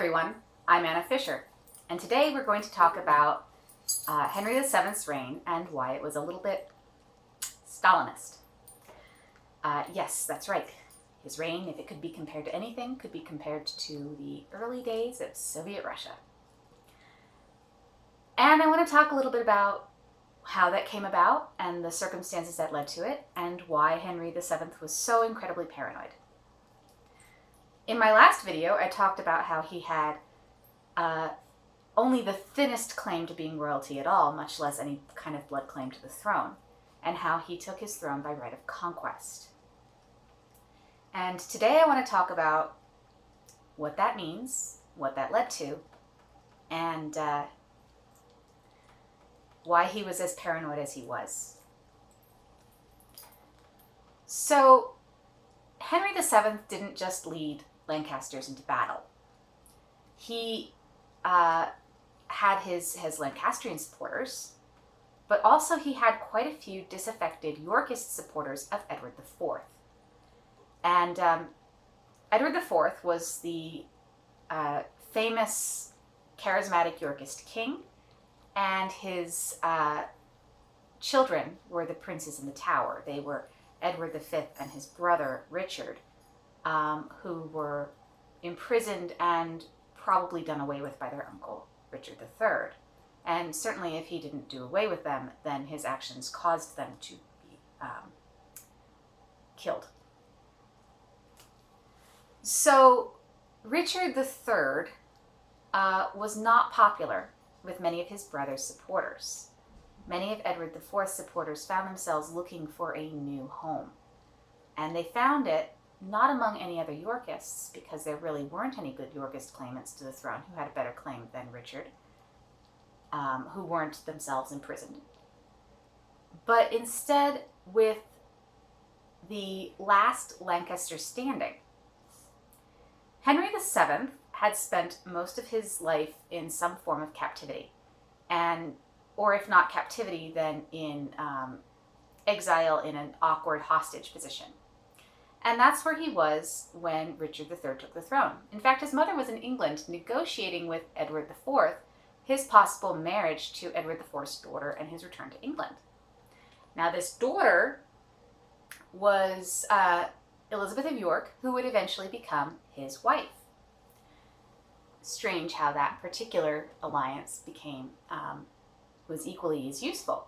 everyone, I'm Anna Fisher, and today we're going to talk about Henry VII's reign and why it was a little bit Stalinist. Yes, that's right. His reign, if it could be compared to anything, could be compared to the early days of Soviet Russia. And I want to talk a little bit about how that came about and the circumstances that led to it, and why Henry VII was so incredibly paranoid. In my last video, I talked about how he had only the thinnest claim to being royalty at all, much less any kind of blood claim to the throne, and how he took his throne by right of conquest. And today I want to talk about what that means, what that led to, and why he was as paranoid as he was. So, Henry VII didn't just lead Lancasters into battle. He had his Lancastrian supporters, but also he had quite a few disaffected Yorkist supporters of Edward IV. And Edward IV was the famous charismatic Yorkist king, and his children were the princes in the Tower. They were Edward V and his brother Richard, who were imprisoned and probably done away with by their uncle Richard III. And certainly if he didn't do away with them, then his actions caused them to be killed. So Richard III was not popular with many of his brother's supporters. Many of Edward IV's supporters found themselves looking for a new home. And they found it not among any other Yorkists, because there really weren't any good Yorkist claimants to the throne who had a better claim than Richard, who weren't themselves imprisoned. But instead with the last Lancaster standing. Henry VII had spent most of his life in some form of captivity, or if not captivity, then in exile in an awkward hostage position. And that's where he was when Richard III took the throne. In fact, his mother was in England negotiating with Edward IV his possible marriage to Edward IV's daughter and his return to England. Now, this daughter was Elizabeth of York, who would eventually become his wife. Strange how that particular alliance was equally as useful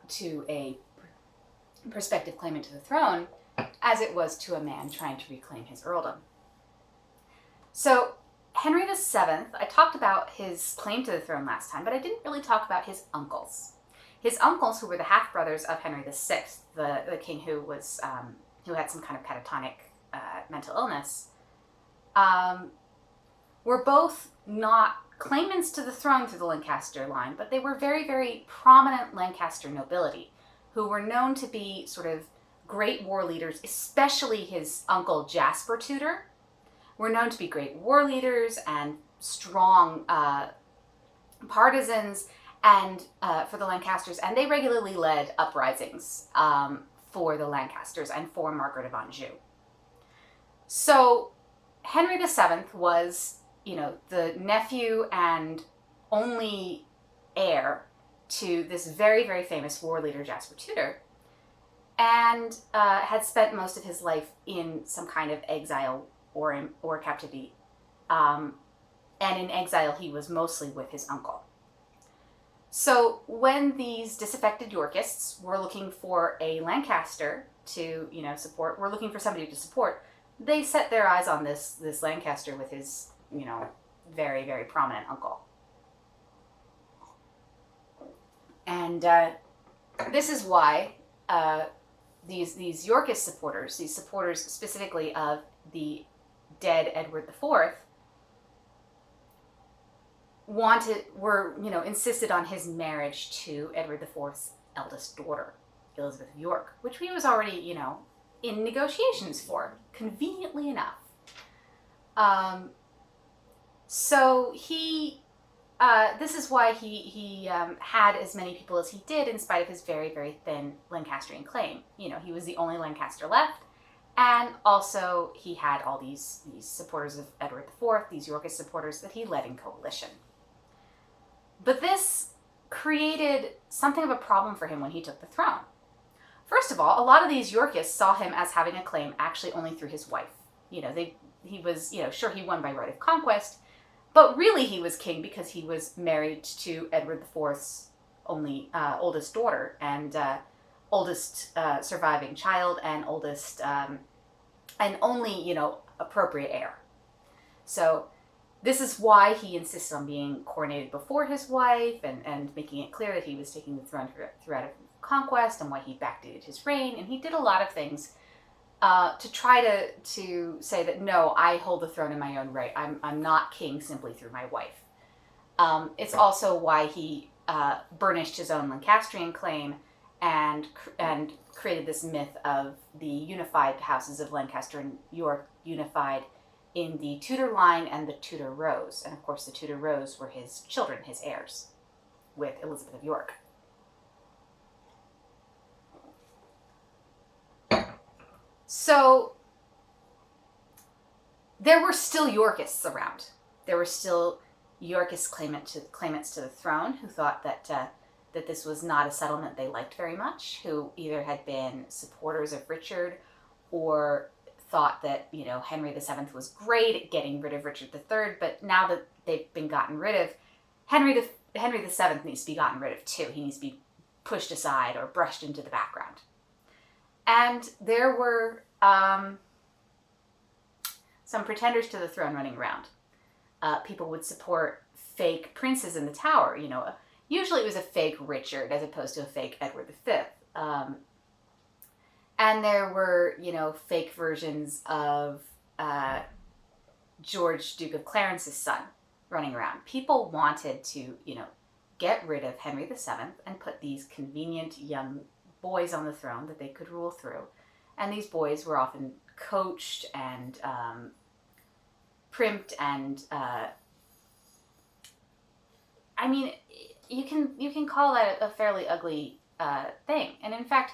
to a prospective claimant to the throne as it was to a man trying to reclaim his earldom. So Henry VII, I talked about his claim to the throne last time, but I didn't really talk about his uncles. His uncles, who were the half-brothers of Henry VI, the king who was who had some kind of catatonic mental illness, were both not claimants to the throne through the Lancaster line, but they were very, very prominent Lancaster nobility who were known to be sort of great war leaders, especially his uncle Jasper Tudor, were known to be great war leaders and strong partisans and for the Lancasters, and they regularly led uprisings for the Lancasters and for Margaret of Anjou. So Henry VII was, the nephew and only heir to this very, very famous war leader, Jasper Tudor, and had spent most of his life in some kind of exile or captivity. And in exile, he was mostly with his uncle. So when these disaffected Yorkists were looking for a Lancaster to, support, were looking for somebody to support, they set their eyes on this Lancaster with his, very, very prominent uncle. And this is why these Yorkist supporters, these supporters specifically of the dead Edward IV, insisted on his marriage to Edward IV's eldest daughter, Elizabeth of York, which he was already, in negotiations for, conveniently enough. So this is why he had as many people as he did in spite of his very, very thin Lancastrian claim. He was the only Lancaster left, And also he had all these supporters of Edward IV, these Yorkist supporters that he led in coalition. But this created something of a problem for him when he took the throne. First of all, a lot of these Yorkists saw him as having a claim actually only through his wife. He was, sure, he won by right of conquest, but really he was king because he was married to Edward IV's only oldest daughter and oldest surviving child and oldest and only, appropriate heir. So this is why he insisted on being coronated before his wife and making it clear that he was taking the throne throughout a conquest, and why he backdated his reign. And he did a lot of things to try to say that, no, I hold the throne in my own right. I'm not king simply through my wife. It's also why he burnished his own Lancastrian claim and created this myth of the unified houses of Lancaster and York unified in the Tudor line and the Tudor Rose. And of course the Tudor Rose were his children, his heirs, with Elizabeth of York. So there were still Yorkists around. There were still Yorkist claimants to the throne who thought that this was not a settlement they liked very much, who either had been supporters of Richard or thought that, Henry VII was great at getting rid of Richard III, but now that they've been gotten rid of, Henry VII needs to be gotten rid of too. He needs to be pushed aside or brushed into the background. And there were some pretenders to the throne running around. People would support fake princes in the Tower. Usually it was a fake Richard as opposed to a fake Edward V. And there were, fake versions of George, Duke of Clarence's son, running around. People wanted to, get rid of Henry VII and put these convenient young boys on the throne that they could rule through. And these boys were often coached and primped and you can call that a fairly ugly thing. And in fact,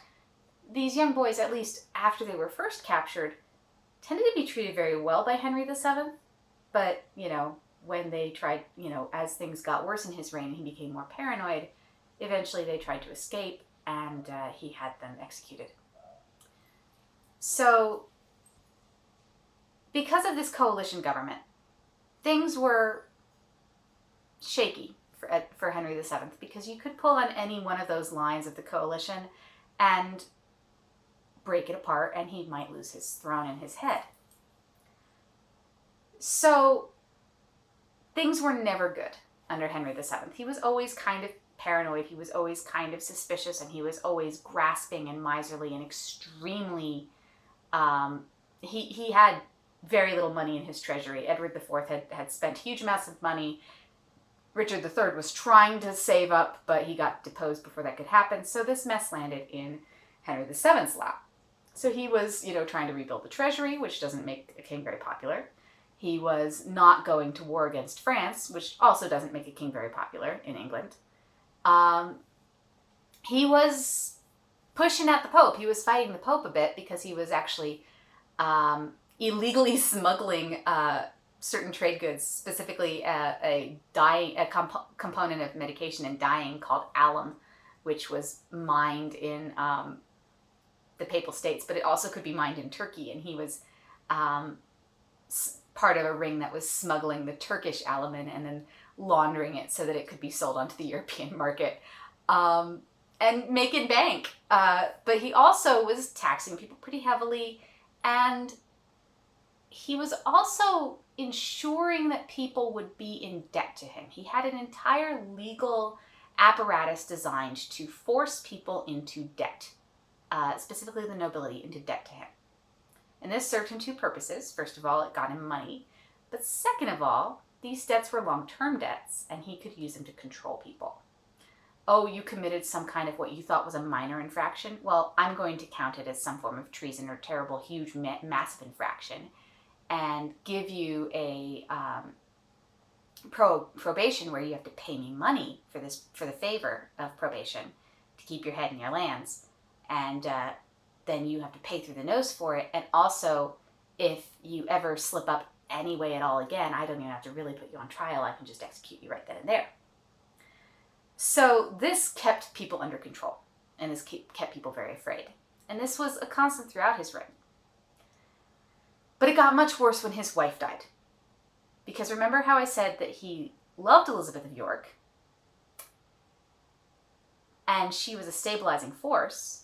these young boys, at least after they were first captured, tended to be treated very well by Henry VII. But, when they tried, as things got worse in his reign and he became more paranoid, eventually they tried to escape and he had them executed. So, because of this coalition government, things were shaky for Henry VII, because you could pull on any one of those lines of the coalition and break it apart and he might lose his throne and his head. So things were never good under Henry VII. He was always kind of paranoid, he was always kind of suspicious, and he was always grasping and miserly and extremely, he had very little money in his treasury. Edward IV had spent huge amounts of money. Richard III was trying to save up, but he got deposed before that could happen. So this mess landed in Henry VII's lap. So he was, trying to rebuild the treasury, which doesn't make a king very popular. He was not going to war against France, which also doesn't make a king very popular in England. He was pushing at the Pope. He was fighting the Pope a bit because he was actually illegally smuggling certain trade goods, specifically a component of medication in dyeing called alum, which was mined in the Papal States, but it also could be mined in Turkey, and he was part of a ring that was smuggling the Turkish alum in and then laundering it so that it could be sold onto the European market and making bank. But he also was taxing people pretty heavily, and he was also ensuring that people would be in debt to him. He had an entire legal apparatus designed to force people into debt, specifically the nobility, into debt to him. And this served him two purposes. First of all, it got him money. But second of all, these debts were long-term debts, and he could use them to control people. Oh, you committed some kind of what you thought was a minor infraction? Well, I'm going to count it as some form of treason or terrible, huge, massive infraction, and give you a probation where you have to pay me money for the favor of probation to keep your head in your lands. And then you have to pay through the nose for it. And also, if you ever slip up anyway at all again, I don't even have to really put you on trial. I can just execute you right then and there. So this kept people under control, and this kept people very afraid. And this was a constant throughout his reign. But it got much worse when his wife died. Because remember how I said that he loved Elizabeth of York, and she was a stabilizing force,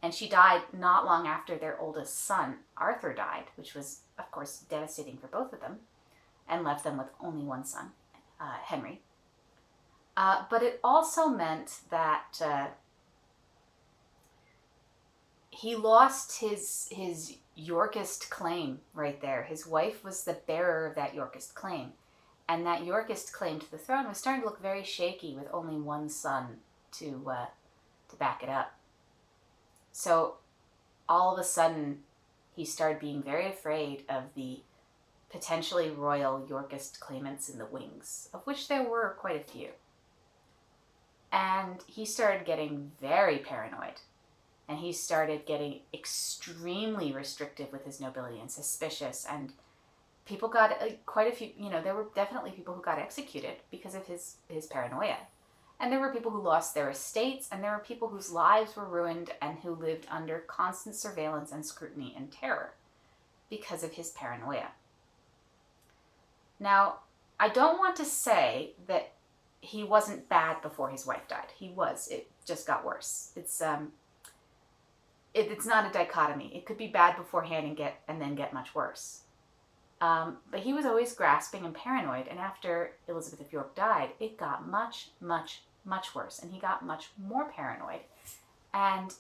and she died not long after their oldest son, Arthur, died, which was, of course, devastating for both of them, and left them with only one son, Henry. But it also meant that he lost his Yorkist claim right there. His wife was the bearer of that Yorkist claim. And that Yorkist claim to the throne was starting to look very shaky with only one son to back it up. So all of a sudden, he started being very afraid of the potentially royal Yorkist claimants in the wings, of which there were quite a few. And he started getting very paranoid. And he started getting extremely restrictive with his nobility and suspicious. And people got quite a few, there were definitely people who got executed because of his paranoia. And there were people who lost their estates, and there were people whose lives were ruined and who lived under constant surveillance and scrutiny and terror because of his paranoia. Now, I don't want to say that he wasn't bad before his wife died. He was. It just got worse. It's not a dichotomy. It could be bad beforehand and then get much worse. But he was always grasping and paranoid, and after Elizabeth of York died, it got much, much, much worse, and he got much more paranoid, and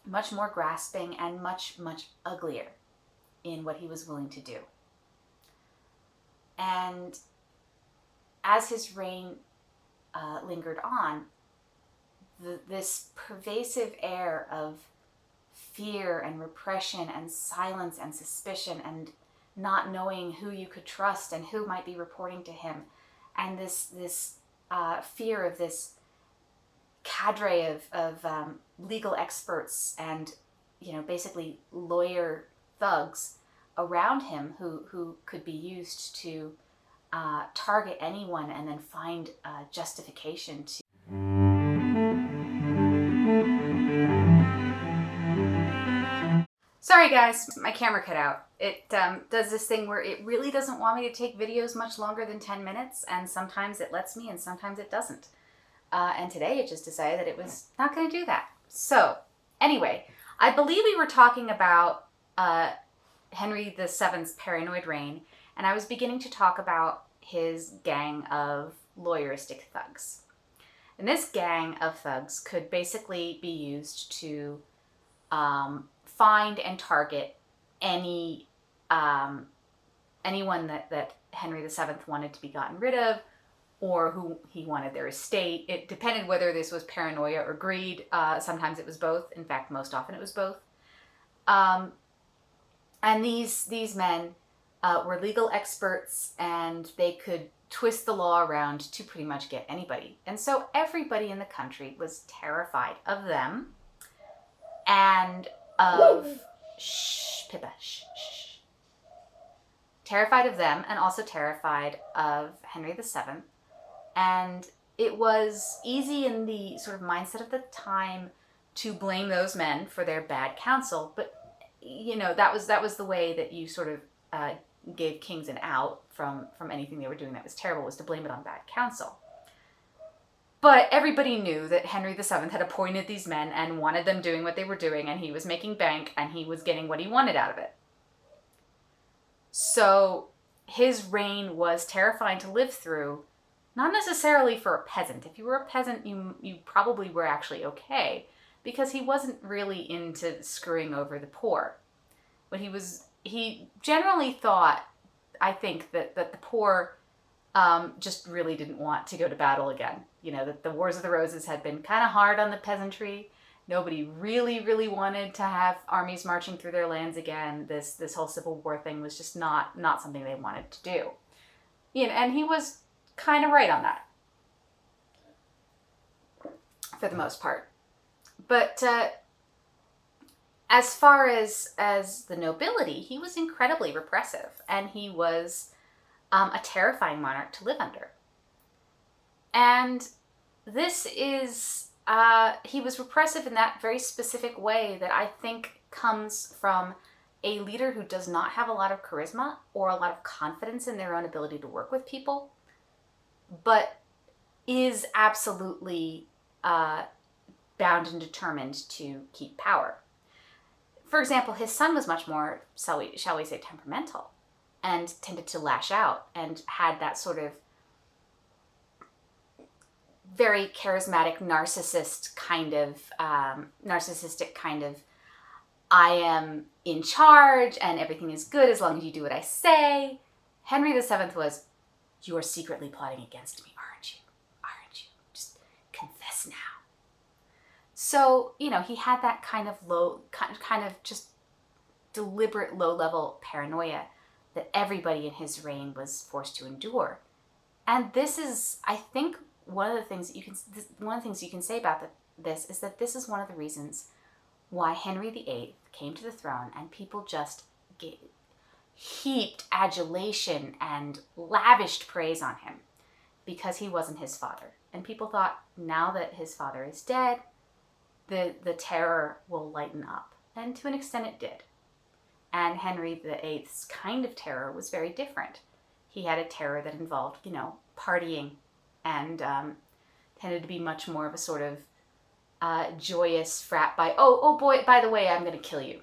much more grasping, and much, much uglier in what he was willing to do. And as his reign lingered on, this pervasive air of fear and repression and silence and suspicion and not knowing who you could trust and who might be reporting to him, and this fear of this cadre of legal experts and basically lawyer thugs around him who could be used to target anyone and then find justification to. Sorry guys, my camera cut out. It does this thing where it really doesn't want me to take videos much longer than 10 minutes, and sometimes it lets me and sometimes it doesn't. And today it just decided that it was not going to do that. So, anyway, I believe we were talking about Henry VII's paranoid reign, and I was beginning to talk about his gang of lawyeristic thugs. And this gang of thugs could basically be used to find and target anyone that Henry VII wanted to be gotten rid of, or who he wanted their estate. It depended whether this was paranoia or greed. Sometimes it was both. In fact, most often it was both. And these men were legal experts, and they could twist the law around to pretty much get anybody. And so everybody in the country was terrified of them and of Pippa, terrified of them, and also terrified of Henry VII. And it was easy in the sort of mindset of the time to blame those men for their bad counsel, but that was the way that you sort of gave kings an out from anything they were doing that was terrible, was to blame it on bad counsel. But everybody knew that Henry VII had appointed these men and wanted them doing what they were doing, and he was making bank, and he was getting what he wanted out of it. So his reign was terrifying to live through, not necessarily for a peasant. If you were a peasant, you probably were actually okay, because he wasn't really into screwing over the poor. But he generally thought, I think, that the poor just really didn't want to go to battle again. That the Wars of the Roses had been kind of hard on the peasantry. Nobody really, really wanted to have armies marching through their lands again. This whole Civil War thing was just not something they wanted to do. And he was kind of right on that, for the most part. But As far as the nobility, he was incredibly repressive, and he was a terrifying monarch to live under. And this is, he was repressive in that very specific way that I think comes from a leader who does not have a lot of charisma or a lot of confidence in their own ability to work with people, but is absolutely bound and determined to keep power. For example, his son was much more, shall we say, temperamental, and tended to lash out and had that sort of very charismatic narcissistic kind of I am in charge and everything is good as long as you do what I say. Henry VII was, you are secretly plotting against me, aren't you? Aren't you? Just confess now. So, he had that kind of just deliberate low-level paranoia that everybody in his reign was forced to endure. And this is, I think, one of the things you can say about this is that this is one of the reasons why Henry VIII came to the throne and people just heaped adulation and lavished praise on him because he wasn't his father. And people thought, now that his father is dead, the terror will lighten up. And to an extent it did. And Henry VIII's kind of terror was very different. He had a terror that involved, partying and tended to be much more of a sort of joyous frat by, oh boy, by the way, I'm going to kill you.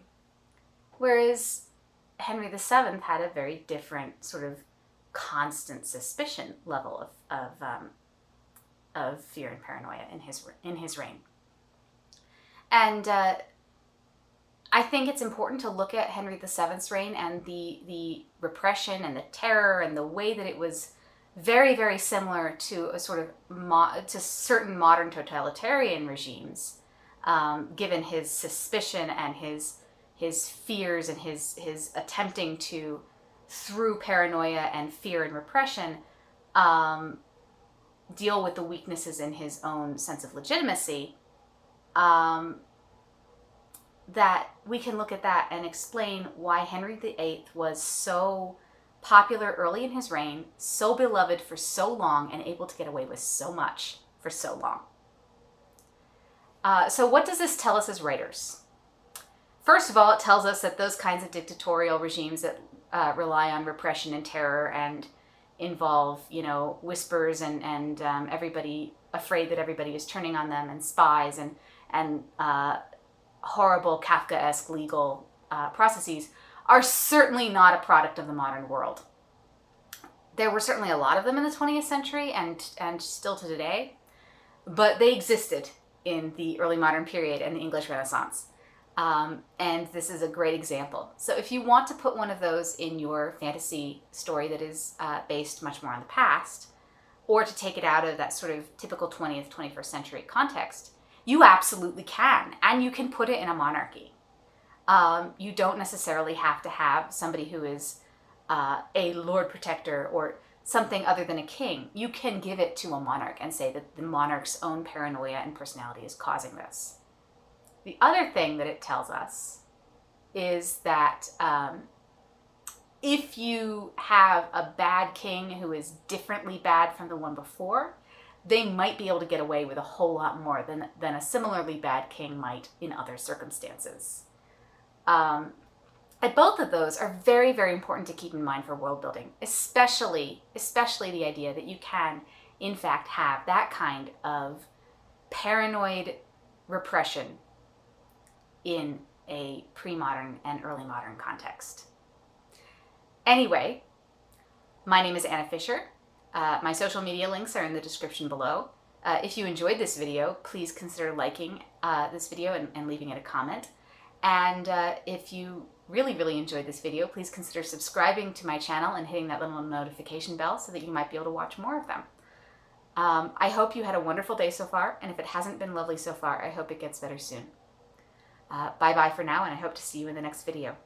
Whereas Henry VII had a very different sort of constant suspicion level of fear and paranoia in his reign. And I think it's important to look at Henry VII's reign and the repression and the terror and the way that it was very, very similar to a sort of to certain modern totalitarian regimes, given his suspicion and his fears and his attempting to, through paranoia and fear and repression, deal with the weaknesses in his own sense of legitimacy. That we can look at that and explain why Henry VIII was so popular early in his reign, so beloved for so long, and able to get away with so much for so long. So what does this tell us as writers? First of all, it tells us that those kinds of dictatorial regimes that rely on repression and terror and involve, whispers and everybody afraid that everybody is turning on them, and spies and horrible Kafkaesque legal processes, are certainly not a product of the modern world. There were certainly a lot of them in the 20th century and still to today, but they existed in the early modern period and the English Renaissance. And this is a great example. So if you want to put one of those in your fantasy story that is based much more on the past, or to take it out of that sort of typical 20th, 21st century context, you absolutely can. And you can put it in a monarchy. You don't necessarily have to have somebody who is a Lord Protector or something other than a king. You can give it to a monarch and say that the monarch's own paranoia and personality is causing this. The other thing that it tells us is that if you have a bad king who is differently bad from the one before, they might be able to get away with a whole lot more than a similarly bad king might in other circumstances. And both of those are very, very important to keep in mind for world building, especially the idea that you can, in fact, have that kind of paranoid repression in a pre-modern and early modern context. Anyway, my name is Anna Fisher. My social media links are in the description below. If you enjoyed this video, please consider liking this video and leaving it a comment. And if you really, really enjoyed this video, please consider subscribing to my channel and hitting that little notification bell so that you might be able to watch more of them. I hope you had a wonderful day so far, and if it hasn't been lovely so far, I hope it gets better soon. Bye-bye for now, and I hope to see you in the next video.